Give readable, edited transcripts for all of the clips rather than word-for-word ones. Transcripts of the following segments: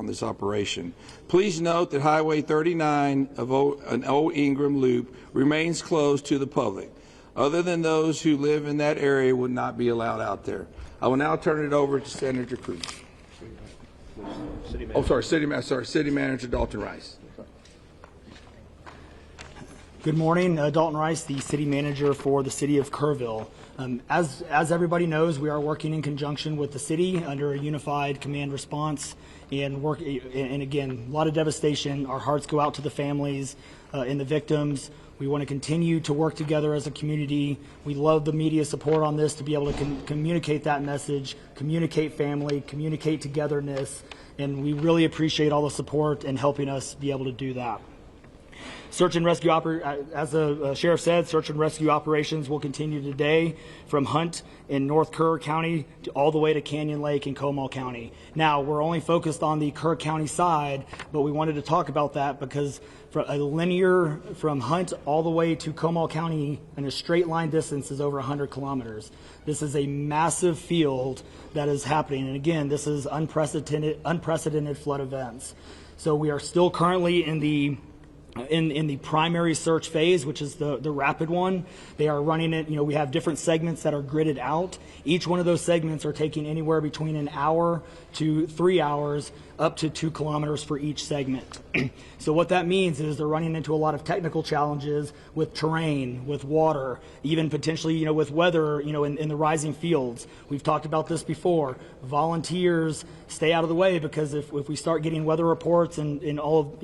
on this operation. Please note that Highway 39 of an Old Ingram Loop remains closed to the public. Other than those who live in that area would not be allowed out there. I will now turn it over to Senator Cruz. City Manager Dalton Rice. Good morning, Dalton Rice, the City Manager for the City of Kerrville. As everybody knows, we are working in conjunction with the city under a unified command response and again, a lot of devastation. Our hearts go out to the families and the victims. We want to continue to work together as a community. We love the media support on this to be able to communicate that message, communicate family, communicate togetherness, and we really appreciate all the support and helping us be able to do that. Search and rescue, as the sheriff said, search and rescue operations will continue today from Hunt in North Kerr County all the way to Canyon Lake in Comal County. Now, we're only focused on the Kerr County side, but we wanted to talk about that because for a linear from Hunt all the way to Comal County in a straight line distance is over 100 kilometers. This is a massive field that is happening, and again, this is unprecedented flood events. So we are still currently in the primary search phase, which is the rapid one. They are running it, we have different segments that are gridded out. Each one of those segments are taking anywhere between an hour to 3 hours, up to 2 kilometers for each segment. So what that means is they're running into a lot of technical challenges with terrain, with water, even potentially, with weather, in the rising fields. We've talked about this before. Volunteers stay out of the way because if we start getting weather reports and all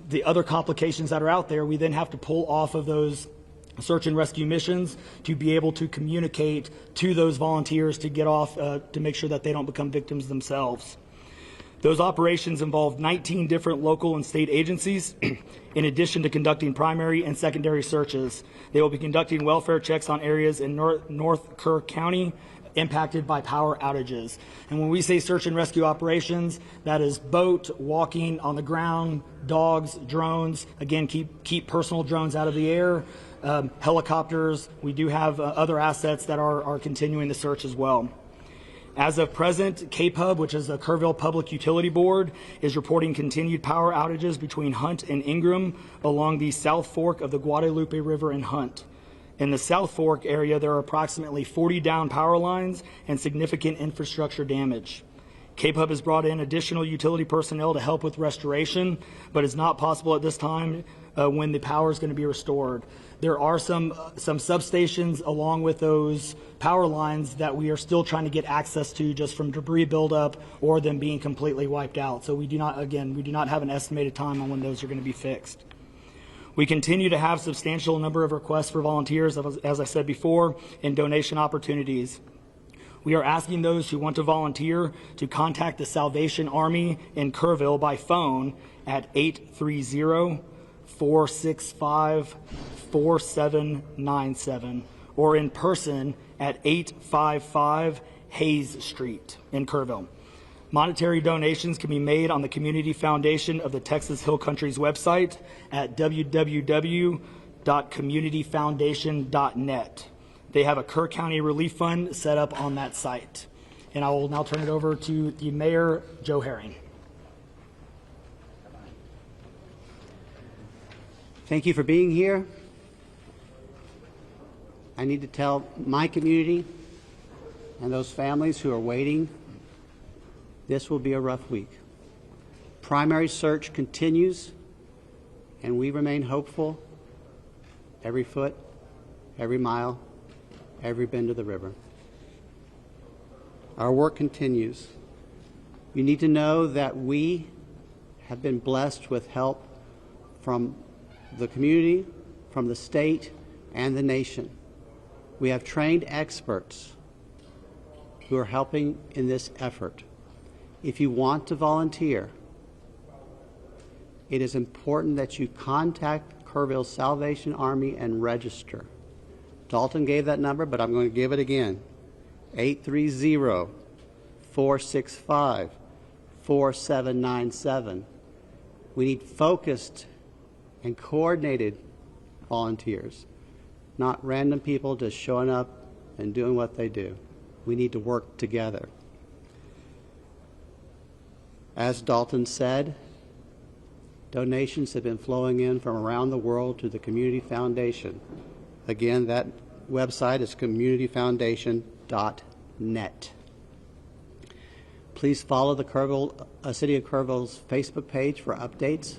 the other complications that are out there, we then have to pull off of those search and rescue missions to be able to communicate to those volunteers to get off, to make sure that they don't become victims themselves. Those operations involve 19 different local and state agencies, in addition to conducting primary and secondary searches. They will be conducting welfare checks on areas in North Kerr County impacted by power outages. And when we say search and rescue operations, that is boat, walking, on the ground, dogs, drones. Again, keep personal drones out of the air. Helicopters. We do have other assets that are continuing the search as well. As of present, KPUB, which is the Kerrville Public Utility Board, is reporting continued power outages between Hunt and Ingram along the South Fork of the Guadalupe River in Hunt. In the South Fork area, there are approximately 40 down power lines and significant infrastructure damage. KPUB has brought in additional utility personnel to help with restoration, but it's not possible at this time when the power is going to be restored. There are some substations along with those power lines that we are still trying to get access to just from debris buildup or them being completely wiped out. So we do not have an estimated time on when those are going to be fixed. We continue to have substantial number of requests for volunteers, as I said before, and donation opportunities. We are asking those who want to volunteer to contact the Salvation Army in Kerrville by phone at 830-465-4797 or in person at 855 Hayes Street in Kerrville. Monetary donations can be made on the Community Foundation of the Texas Hill Country's website at www.communityfoundation.net. They have a Kerr County Relief Fund set up on that site. And I will now turn it over to the Mayor, Joe Herring. Thank you for being here. I need to tell my community and those families who are waiting, this will be a rough week. Primary search continues, and we remain hopeful every foot, every mile, every bend of the river. Our work continues. You need to know that we have been blessed with help from the community, from the state, and the nation. We have trained experts who are helping in this effort. If you want to volunteer, it is important that you contact Kerrville Salvation Army and register. Dalton gave that number, but I'm going to give it again. 830-465-4797. We need focused and coordinated volunteers, not random people just showing up and doing what they do. We need to work together. As Dalton said, donations have been flowing in from around the world to the Community Foundation. Again, that website is communityfoundation.net. Please follow the City of Kerrville's Facebook page for updates.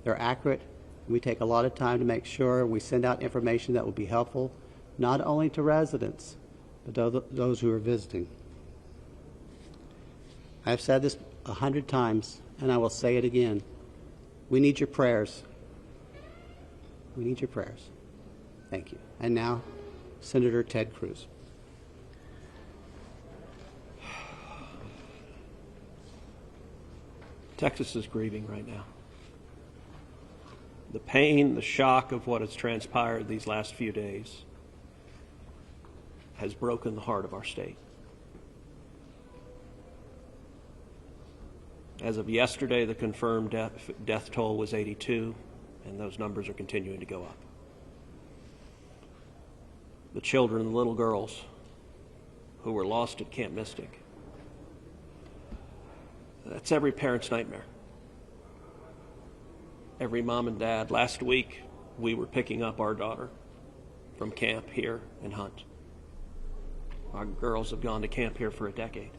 They're accurate. We take a lot of time to make sure we send out information that will be helpful, not only to residents, but those who are visiting. I've said this 100 times, and I will say it again. We need your prayers. We need your prayers. Thank you. And now, Senator Ted Cruz. Texas is grieving right now. The pain, the shock of what has transpired these last few days has broken the heart of our state. As of yesterday, the confirmed death toll was 82, and those numbers are continuing to go up. The children, the little girls who were lost at Camp Mystic, that's every parent's nightmare. Every mom and dad. Last week, we were picking up our daughter from camp here in Hunt. Our girls have gone to camp here for a decade.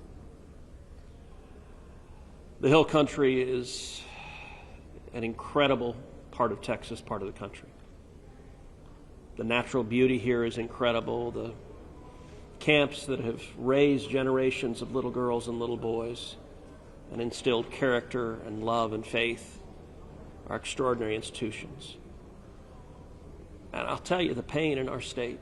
The Hill Country is an incredible part of Texas, part of the country. The natural beauty here is incredible. The camps that have raised generations of little girls and little boys and instilled character and love and faith are extraordinary institutions. And I'll tell you, the pain in our state,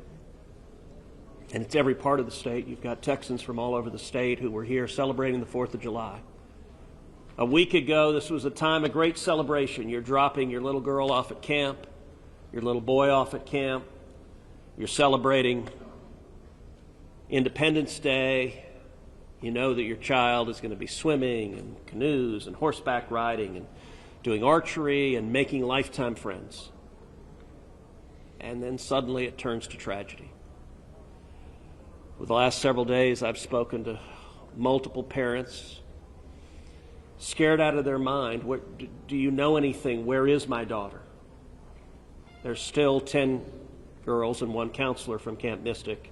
and it's every part of the state. You've got Texans from all over the state who were here celebrating the 4th of July. A week ago, this was a time of great celebration. You're dropping your little girl off at camp, your little boy off at camp. You're celebrating Independence Day. You know that your child is going to be swimming and canoes and horseback riding and doing archery and making lifetime friends. And then suddenly it turns to tragedy. For the last several days, I've spoken to multiple parents scared out of their mind. Do you know anything? Where is my daughter? There's still 10 girls and 1 counselor from Camp Mystic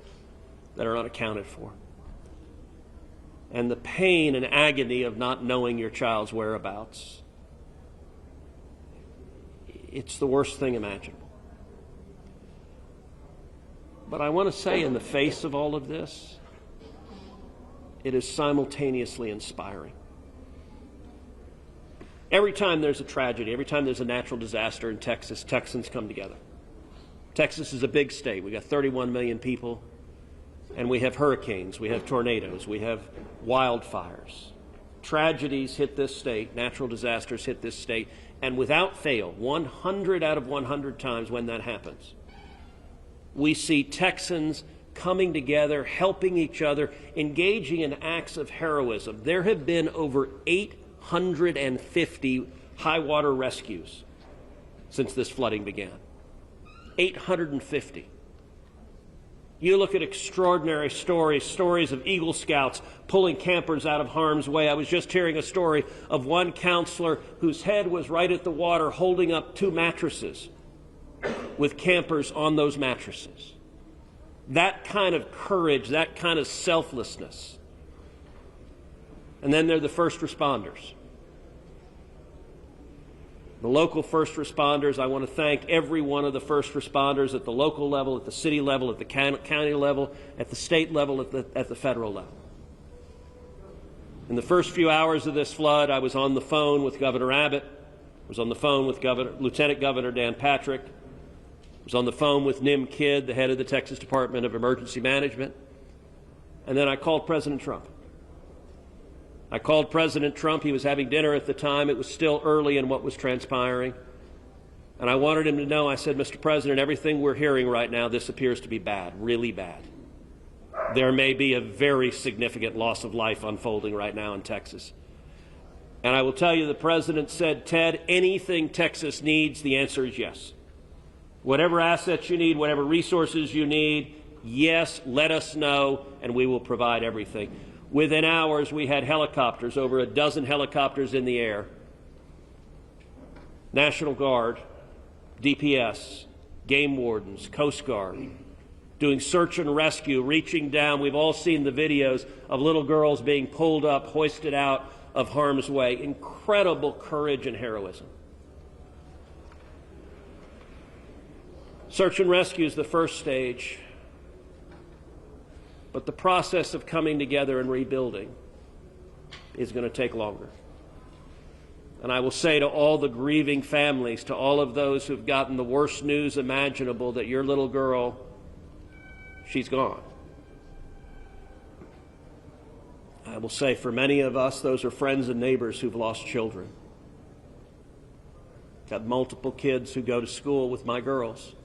that are unaccounted for. And the pain and agony of not knowing your child's whereabouts, it's the worst thing imaginable. But I want to say, in the face of all of this, it is simultaneously inspiring. Every time there's a tragedy, every time there's a natural disaster in Texas, Texans come together. Texas is a big state. We got 31 million people, and we have hurricanes, we have tornadoes, we have wildfires. Tragedies hit this state, natural disasters hit this state, and without fail, 100 out of 100 times when that happens, we see Texans coming together, helping each other, engaging in acts of heroism. There have been over 850 high water rescues since this flooding began. 850. You look at extraordinary stories of Eagle Scouts pulling campers out of harm's way. I was just hearing a story of one counselor whose head was right at the water holding up 2 mattresses with campers on those mattresses. That kind of courage, that kind of selflessness. And then there are the first responders. The local first responders, I want to thank every one of the first responders at the local level, at the city level, at the county level, at the state level, at the federal level. In the first few hours of this flood, I was on the phone with Governor Abbott. I was on the phone with Lieutenant Governor Dan Patrick. I was on the phone with Nim Kidd, the head of the Texas Department of Emergency Management. And then I called President Trump. I called President Trump. He was having dinner at the time. It was still early in what was transpiring. And I wanted him to know, I said, Mr. President, everything we're hearing right now, this appears to be bad, really bad. There may be a very significant loss of life unfolding right now in Texas. And I will tell you, the President said, Ted, anything Texas needs, the answer is yes. Whatever assets you need, whatever resources you need, yes, let us know, and we will provide everything. Within hours, we had helicopters, over a dozen helicopters in the air. National Guard, DPS, game wardens, Coast Guard, doing search and rescue, reaching down. We've all seen the videos of little girls being pulled up, hoisted out of harm's way. Incredible courage and heroism. Search and rescue is the first stage, but the process of coming together and rebuilding is going to take longer. And I will say to all the grieving families, to all of those who've gotten the worst news imaginable, that your little girl, she's gone. I will say for many of us, those are friends and neighbors who've lost children. Got multiple kids who go to school with my girls.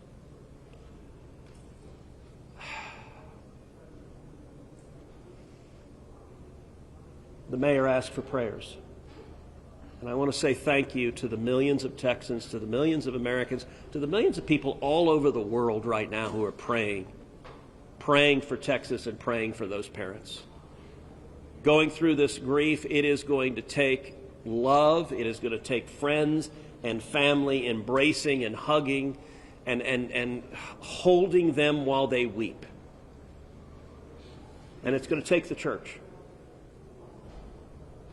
The mayor asked for prayers. And I want to say thank you to the millions of Texans, to the millions of Americans, to the millions of people all over the world right now who are praying for Texas and praying for those parents. Going through this grief, it is going to take love, it is going to take friends and family embracing and hugging and holding them while they weep. And it's going to take the church.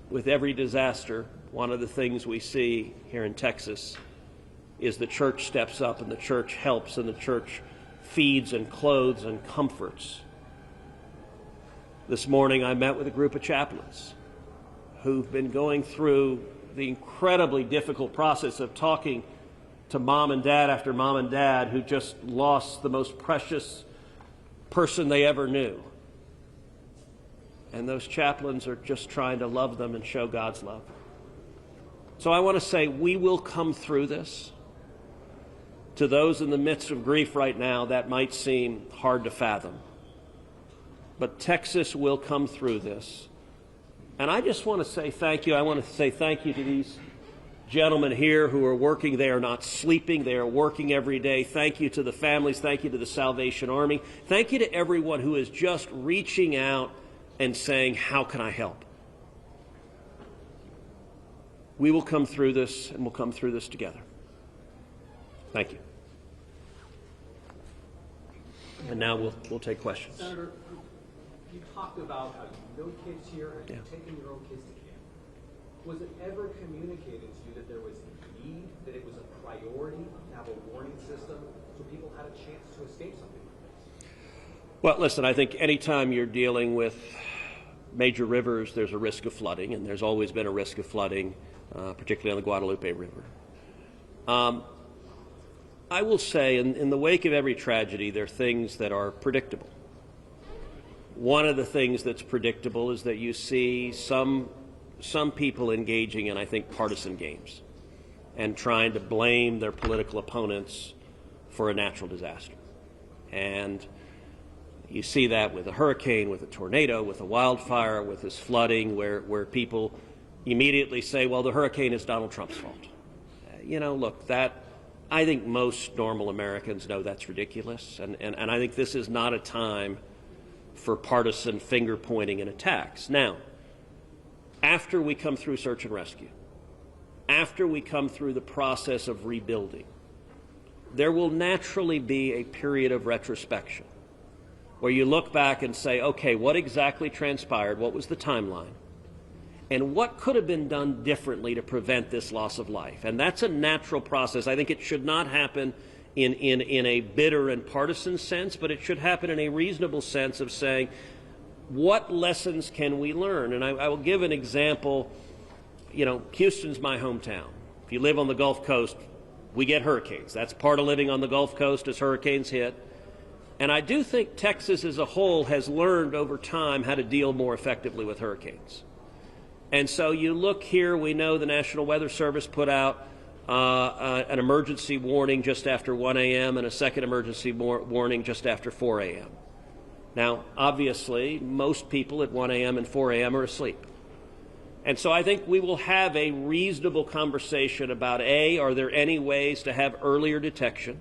With every disaster, one of the things we see here in Texas is the church steps up and the church helps and the church feeds and clothes and comforts. This morning I met with a group of chaplains who've been going through the incredibly difficult process of talking to mom and dad after mom and dad who just lost the most precious person they ever knew. And those chaplains are just trying to love them and show God's love. So I want to say we will come through this. To those in the midst of grief right now, that might seem hard to fathom. But Texas will come through this. And I just want to say thank you. I want to say thank you to these gentlemen here who are working. They are not sleeping. They are working every day. Thank you to the families. Thank you to the Salvation Army. Thank you to everyone who is just reaching out and saying, how can I help? We will come through this, and we'll come through this together. Thank you. And now we'll take questions. Senator, you talked about how you know kids here and you've taken your own kids to camp. Was it ever communicated to you that there was a need, that it was a priority to have a warning system so people had a chance to escape something like this? Well, listen, I think anytime you're dealing with major rivers, there's a risk of flooding, and there's always been a risk of flooding, particularly on the Guadalupe River. I will say, in the wake of every tragedy, there are things that are predictable. One of the things that's predictable is that you see some people engaging in, I think, partisan games and trying to blame their political opponents for a natural disaster. And you see that with a hurricane, with a tornado, with a wildfire, with this flooding, where people immediately say, well, the hurricane is Donald Trump's fault. Look, I think most normal Americans know that's ridiculous, and I think this is not a time for partisan finger-pointing and attacks. Now, after we come through search and rescue, after we come through the process of rebuilding, there will naturally be a period of retrospection where you look back and say, okay, what exactly transpired? What was the timeline? And what could have been done differently to prevent this loss of life? And that's a natural process. I think it should not happen in a bitter and partisan sense, but it should happen in a reasonable sense of saying, what lessons can we learn? And I will give an example. Houston's my hometown. If you live on the Gulf Coast, we get hurricanes. That's part of living on the Gulf Coast as hurricanes hit. And I do think Texas as a whole has learned over time how to deal more effectively with hurricanes. And so you look here, we know the National Weather Service put out an emergency warning just after 1 a.m. and a second emergency warning just after 4 a.m. Now, obviously, most people at 1 a.m. and 4 a.m. are asleep. And so I think we will have a reasonable conversation about, A, are there any ways to have earlier detection?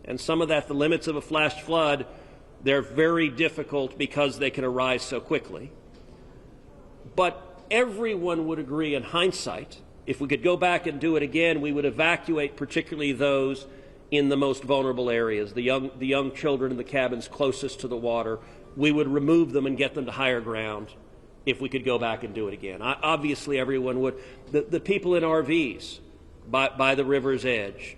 And some of that, the limits of a flash flood, they're very difficult because they can arise so quickly. But everyone would agree in hindsight, if we could go back and do it again, we would evacuate particularly those in the most vulnerable areas, the young children in the cabins closest to the water. We would remove them and get them to higher ground if we could go back and do it again. Obviously, everyone would. The people in RVs by the river's edge.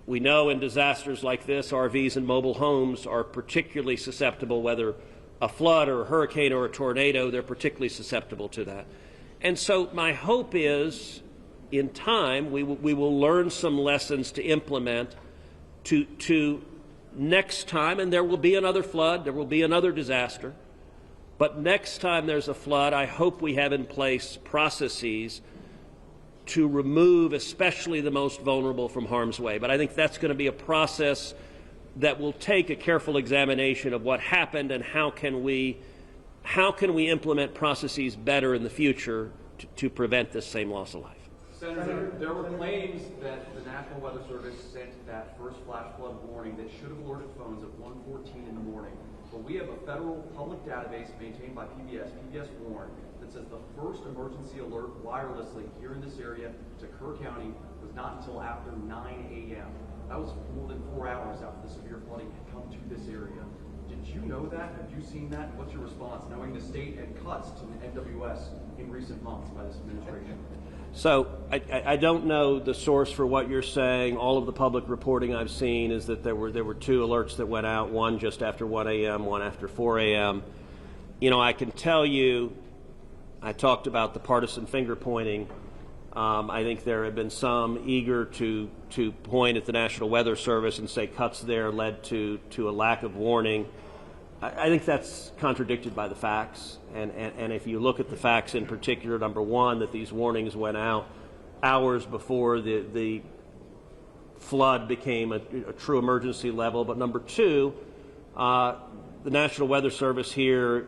We know in disasters like this, RVs and mobile homes are particularly susceptible, whether a flood or a hurricane or a tornado, they're particularly susceptible to that. And so my hope is, in time, we will learn some lessons to implement to next time, and there will be another flood, there will be another disaster, but next time there's a flood, I hope we have in place processes to remove especially the most vulnerable from harm's way. But I think that's going to be a process that will take a careful examination of what happened and how can we implement processes better in the future to prevent this same loss of life. Senator, there were claims that the National Weather Service sent that first flash flood warning that should have alerted phones at 1:14 in the morning. But we have a federal public database maintained by PBS Warn, that says the first emergency alert wirelessly here in this area to Kerr County was not until after 9 a.m. That was more than 4 hours after the severe flooding had come to this area. Did you know that? Have you seen that? What's your response, knowing the state had cuts to the NWS in recent months by this administration? So I don't know the source for what you're saying. All of the public reporting I've seen is that there were two alerts that went out, one just after 1 a.m., one after 4 a.m. You know, I can tell you, I talked about the partisan finger pointing. I think there have been some eager to point at the National Weather Service and say cuts there led to a lack of warning. I think that's contradicted by the facts. And if you look at the facts in particular, number one, that these warnings went out hours before the flood became a true emergency level. But number two, the National Weather Service here,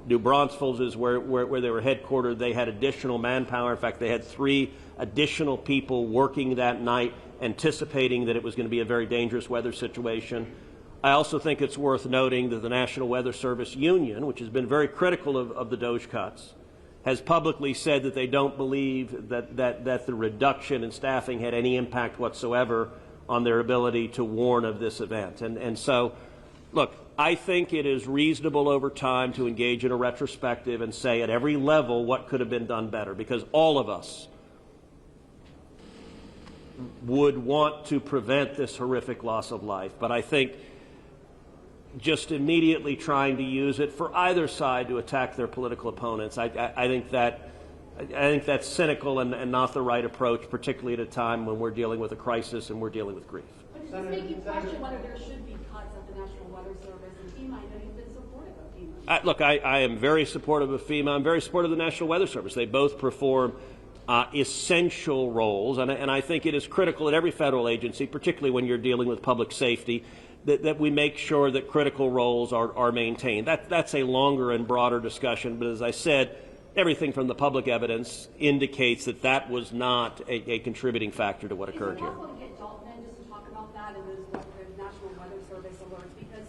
New Braunfels is where they were headquartered. They had additional manpower. In fact, they had 3 additional people working that night, anticipating that it was going to be a very dangerous weather situation. I also think it's worth noting that the National Weather Service Union, which has been very critical of the DOGE cuts, has publicly said that they don't believe that the reduction in staffing had any impact whatsoever on their ability to warn of this event. And so, look, I think it is reasonable over time to engage in a retrospective and say at every level what could have been done better, because all of us would want to prevent this horrific loss of life. But I think just immediately trying to use it for either side to attack their political opponents, I think that's cynical and not the right approach, particularly at a time when we're dealing with a crisis and we're dealing with grief. But does this make you question whether there should be cuts at the National Weather Service and FEMA? I know you've been supportive of FEMA. Look, I am very supportive of FEMA. I'm very supportive of the National Weather Service. They both perform essential roles, and I think it is critical at every federal agency, particularly when you're dealing with public safety, that we make sure that critical roles are maintained. That's a longer and broader discussion, but as I said, everything from the public evidence indicates that was not a contributing factor to what occurred here. I want to get Dalton in just to talk about that and the National Weather Service alerts, because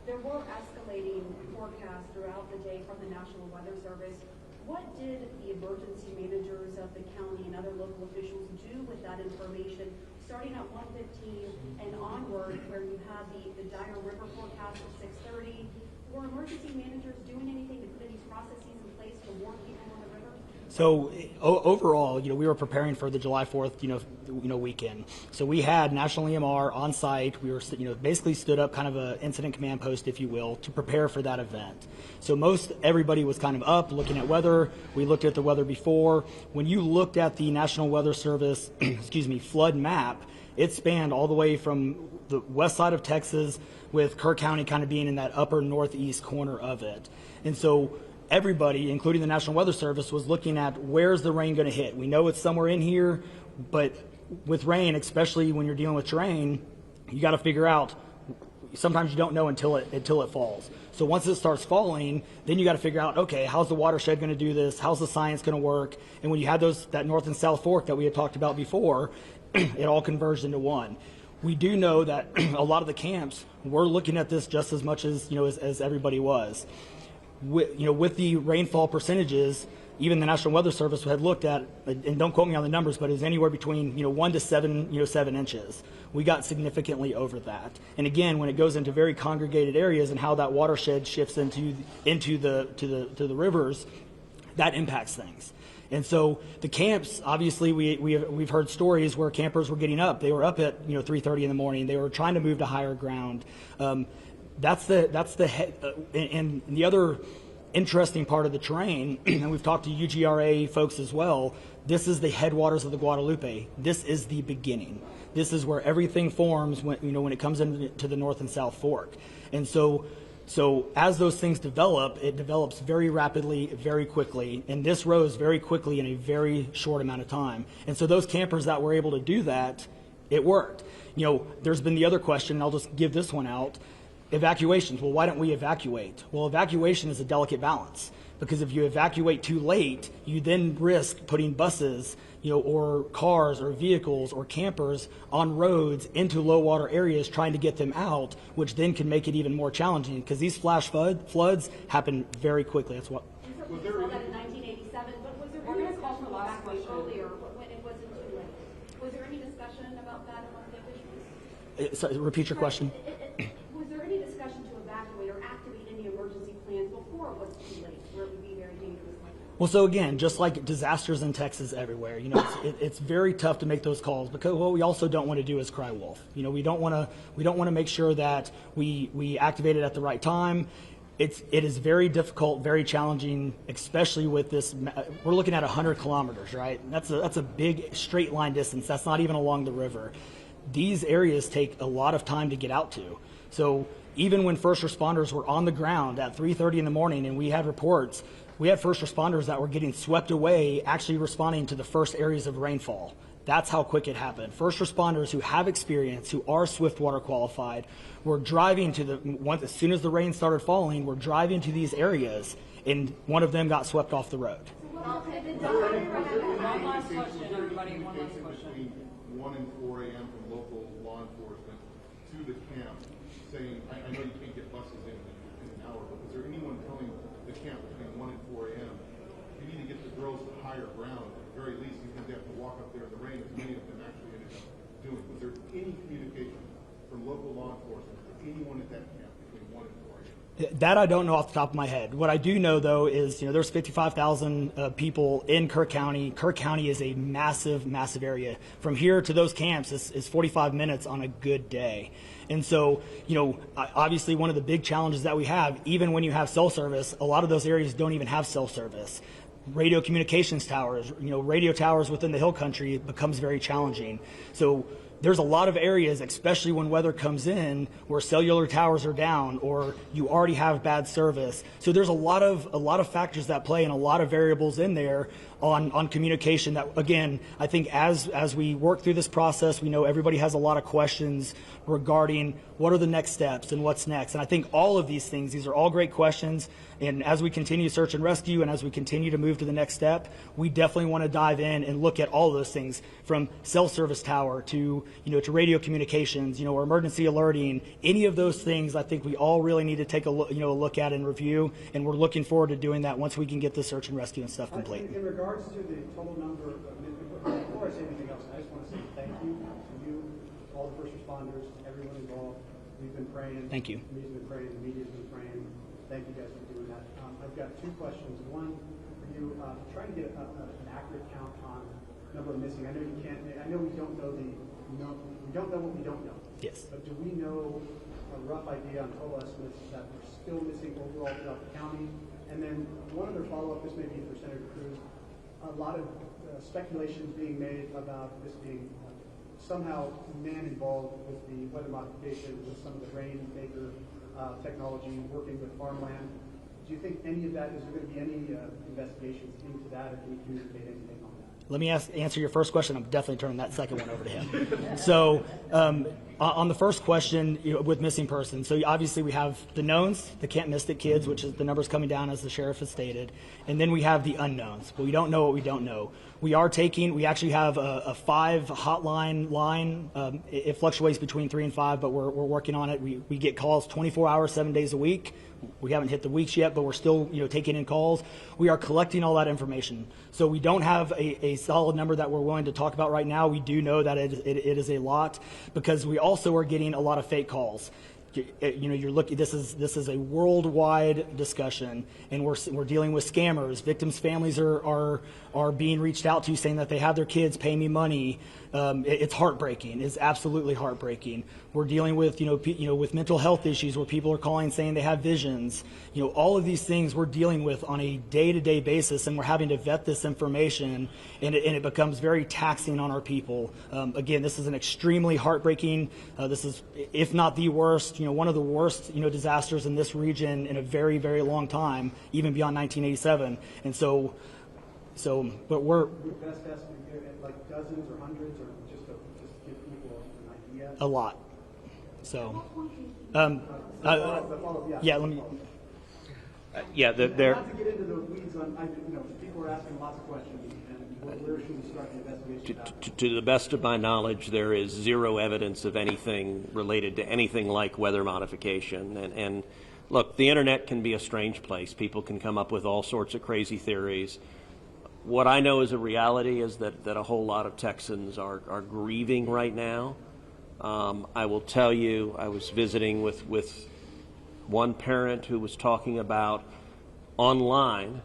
there were escalating forecasts throughout the day from the National Weather Service. What did the emergency managers of the county and other local officials do with that information, starting at 1:15 and onward, where you had the Diner River forecast at 6:30? Were emergency managers doing anything to put these processes in place to warn people on the river? So overall, we were preparing for the July 4th, weekend. So we had National EMR on site. We were, basically stood up kind of a incident command post, if you will, to prepare for that event. So everybody was kind of up looking at weather. We looked at the weather before. When you looked at the National Weather Service, flood map, it spanned all the way from the west side of Texas, with Kerr County kind of being in that upper northeast corner of it. And so everybody, including the National Weather Service, was looking at where's the rain going to hit. We know it's somewhere in here, but with rain, especially when you're dealing with terrain, you got to figure out. Sometimes you don't know until it falls. So once it starts falling, then you got to figure out, okay, how's the watershed going to do this? How's the science going to work? And when you had that north and south fork that we had talked about before, it all converged into one. We do know that a lot of the camps were looking at this just as much as as everybody was. with the rainfall percentages, even the National Weather Service had looked at, and don't quote me on the numbers, but it was anywhere between 1 to 7 inches. We got significantly over that. And again, when it goes into very congregated areas and how that watershed shifts into the rivers, that impacts things. And so the camps, obviously, we've heard stories where campers were getting up. They were up at 3:30 in the morning. They were trying to move to higher ground. And the other interesting part of the terrain, and we've talked to UGRA folks as well, this is the headwaters of the Guadalupe. This is the beginning. This is where everything forms when it comes into the North and South Fork. And so as those things develop, it develops very rapidly, very quickly, and this rose very quickly in a very short amount of time. And so those campers that were able to do that, it worked. There's been the other question, and I'll just give this one out. Evacuations. Well, why don't we evacuate? Well, evacuation is a delicate balance, because if you evacuate too late, you then risk putting buses, or cars or vehicles or campers on roads into low water areas trying to get them out, which then can make it even more challenging, because these flash floods happen very quickly. That's what. We saw that in 1987, but was there any discussion about evacuate earlier when it wasn't too late? Was there any discussion about that among the officials? So, repeat your question. Was there any discussion to evacuate or activate any emergency plans before it was too late, where it would be very dangerous like that? Well, so again, just like disasters in Texas everywhere, it's very tough to make those calls, because what we also don't want to do is cry wolf. We don't want to make sure that we activate it at the right time. It is very difficult, very challenging, especially with this. We're looking at 100 kilometers, right? That's a big straight line distance. That's not even along the river. These areas take a lot of time to get out to. So even when first responders were on the ground at 3:30 in the morning, and we had reports, we had first responders that were getting swept away, actually responding to the first areas of rainfall. That's how quick it happened. First responders who have experience, who are Swiftwater qualified, were driving as soon as the rain started falling, were driving to these areas, and one of them got swept off the road. One last question, everybody. One last question. Between 1 and 4 a.m. from local law enforcement to the camp, saying, I know you can't get buses in an hour, but is there anyone telling the camp between 1 and 4 a.m. you need to get the girls to higher ground, at the very least, because they have to walk up there in the rain, as many of them actually ended up doing? Was there any communication from local law enforcement to anyone at that camp between 1 and 4 a.m.? That I don't know off the top of my head. What I do know, though, is there's 55,000 people in Kerr County. Kerr County is a massive, massive area. From here to those camps is 45 minutes on a good day. And so, obviously one of the big challenges that we have, even when you have cell service, a lot of those areas don't even have cell service. Radio communications towers, radio towers within the hill country becomes very challenging. So there's a lot of areas, especially when weather comes in, where cellular towers are down or you already have bad service. So there's a lot of factors that play and a lot of variables in there on communication that, again, I think as we work through this process, we know everybody has a lot of questions regarding what are the next steps and what's next. And I think all of these things, these are all great questions. And as we continue search and rescue and as we continue to move to the next step, we definitely want to dive in and look at all of those things, from cell service tower to radio communications, or emergency alerting. Any of those things, I think we all really need to take a look at and review. And we're looking forward to doing that once we can get the search and rescue and stuff complete. In regards to the total number of, before I say anything else, I just want to say thank you to you, all the first responders, everyone involved. We've been praying. Thank you. We've been praying. The media's been praying. Thank you guys for doing that. I've got two questions. One for you, trying to get an accurate count on number of missing. I know you can't. I know we don't know we don't know what we don't know. Yes. But do we know a rough idea on total estimates that we're still missing overall throughout the county? And then one other follow-up. This may be for Senator Cruz. A lot of speculation being made about this being somehow man involved with the weather modification, with some of the rainmaker technology, working with farmland. Do you think any of that, is there going to be any investigations into that, or can you communicate anything on that? Let me answer your first question. I'm definitely turning that second one over to him. So On the first question, with missing persons, so obviously we have the knowns, the can't miss it kids, which is the numbers coming down as the sheriff has stated, and then we have the unknowns. But we don't know what we don't know. We actually have a 5 hotline line. It fluctuates between 3 and 5, but we're working on it. We get calls 24 hours, 7 days a week. We haven't hit the weeks yet, but we're still taking in calls. We are collecting all that information. So we don't have a solid number that we're willing to talk about right now. We do know that it is a lot, because we also are getting a lot of fake calls. You're looking. This is a worldwide discussion, and we're dealing with scammers. Victims' families are being reached out to, saying that they have their kids pay me money. It's heartbreaking. It's absolutely heartbreaking. We're dealing with with mental health issues where people are calling saying they have visions. All of these things we're dealing with on a day-to-day basis, and we're having to vet this information, and it becomes very taxing on our people. Again, this is an extremely heartbreaking. This is, if not the worst, one of the worst disasters in this region in a very, very long time, even beyond 1987. And so, but we're best estimate, like dozens or hundreds, or just to give people an idea. A lot. So, yeah, let me. Yeah, there. Not to get into the weeds on, people are asking lots of questions, and where should we start the investigation? To the best of my knowledge, there is zero evidence of anything related to anything like weather modification. And look, the internet can be a strange place. People can come up with all sorts of crazy theories. What I know is a reality is that a whole lot of Texans are grieving right now. I will tell you, I was visiting with one parent who was talking about online,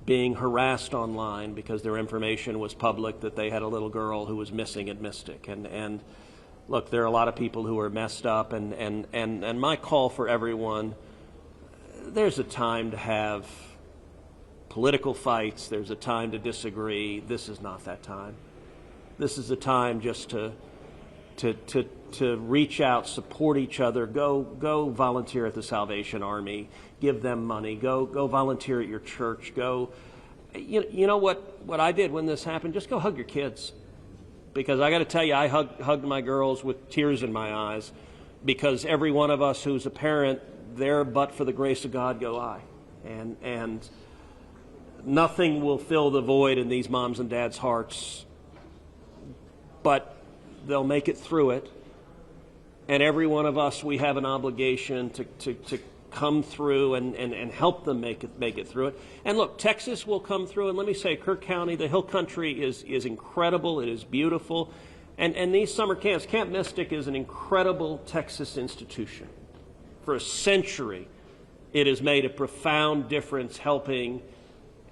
being harassed online because their information was public, that they had a little girl who was missing at Mystic. And look, there are a lot of people who are messed up, and my call for everyone, there's a time to have political fights, there's a time to disagree. This is not that time. This is a time just to reach out, support each other, go volunteer at the Salvation Army, give them money, go volunteer at your church, you know what I did when this happened? Just go hug your kids. Because I got to tell you, I hugged my girls with tears in my eyes, because every one of us who's a parent, there but for the grace of God go I. And nothing will fill the void in these moms and dads' hearts, but they'll make it through it. And every one of us, we have an obligation to come through and help them make it through it. And look, Texas will come through, and let me say, Kerr County, the Hill Country is incredible. It is beautiful. And these summer camps, Camp Mystic is an incredible Texas institution. For a century, it has made a profound difference helping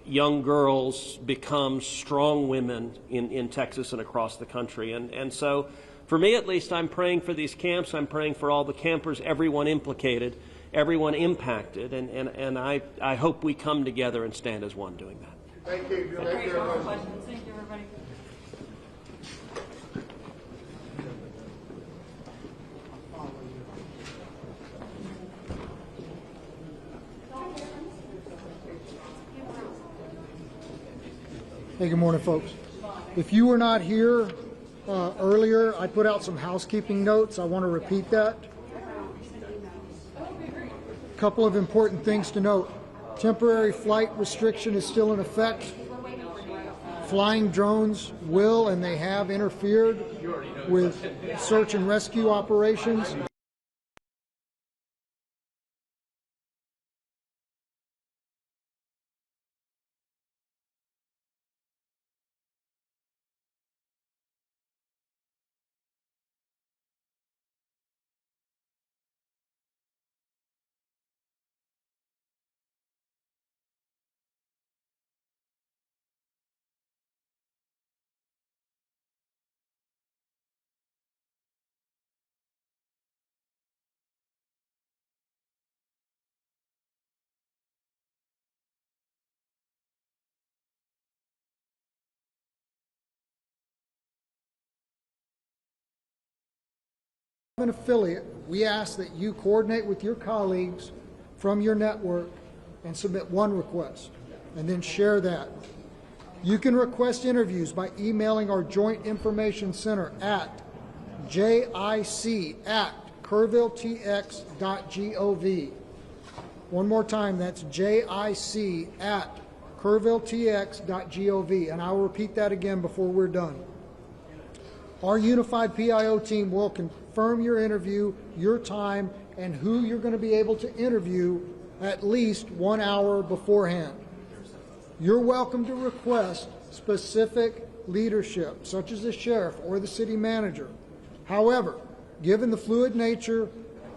young girls become strong women in Texas and across the country. And so, for me at least, I'm praying for these camps. I'm praying for all the campers, everyone implicated, everyone impacted, and I hope we come together and stand as one doing that. Thank you. Thank you, everybody. Hey, good morning, folks. If you were not here earlier, I put out some housekeeping notes. I want to repeat that. A couple of important things to note. Temporary flight restriction is still in effect. Flying drones will and they have interfered with search and rescue operations. An affiliate, we ask that you coordinate with your colleagues from your network and submit one request, and then share that. You can request interviews by emailing our Joint Information Center at jic@kerrvilletx.gov. One more time, that's jic@kerrvilletx.gov, and I will repeat that again before we're done. Our unified PIO team will confirm your interview, your time, and who you're going to be able to interview at least 1 hour beforehand. You're welcome to request specific leadership, such as the sheriff or the city manager. However, given the fluid nature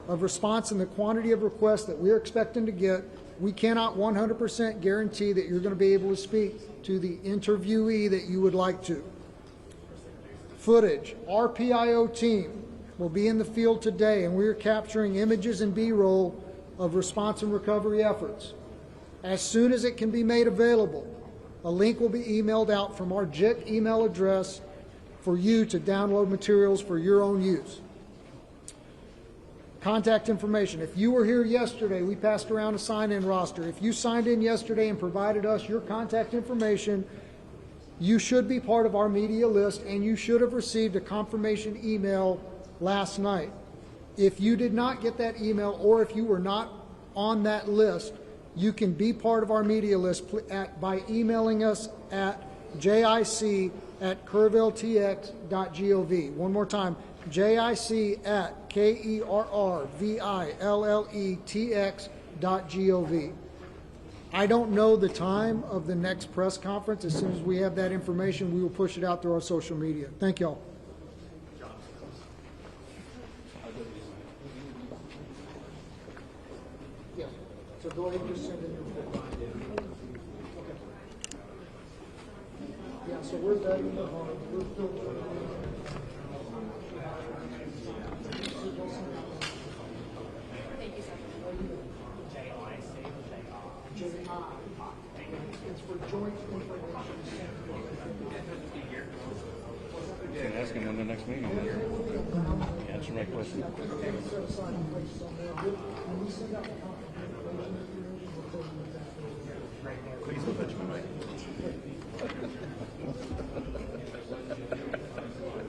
of response and the quantity of requests that we're expecting to get, we cannot 100% guarantee that you're going to be able to speak to the interviewee that you would like to. Footage. Our PIO team will be in the field today, and we are capturing images and B-roll of response and recovery efforts. As soon as it can be made available, a link will be emailed out from our JIC email address for you to download materials for your own use. Contact information. If you were here yesterday, we passed around a sign-in roster. If you signed in yesterday and provided us your contact information, you should be part of our media list, and you should have received a confirmation email last night. If you did not get that email, or if you were not on that list, you can be part of our media list by emailing us at jic@kerrvilletx.gov. One more time, jic@kerrvilletx.gov. I don't know the time of the next press conference. As soon as we have that information, we will push it out through our social media. Thank y'all. Yeah. So go ahead and just send in your form. Okay. Yeah, so we're vetting the home. We're filtering. It's for joint information. Can ask him when the next meeting is. Answer my question. When we send out the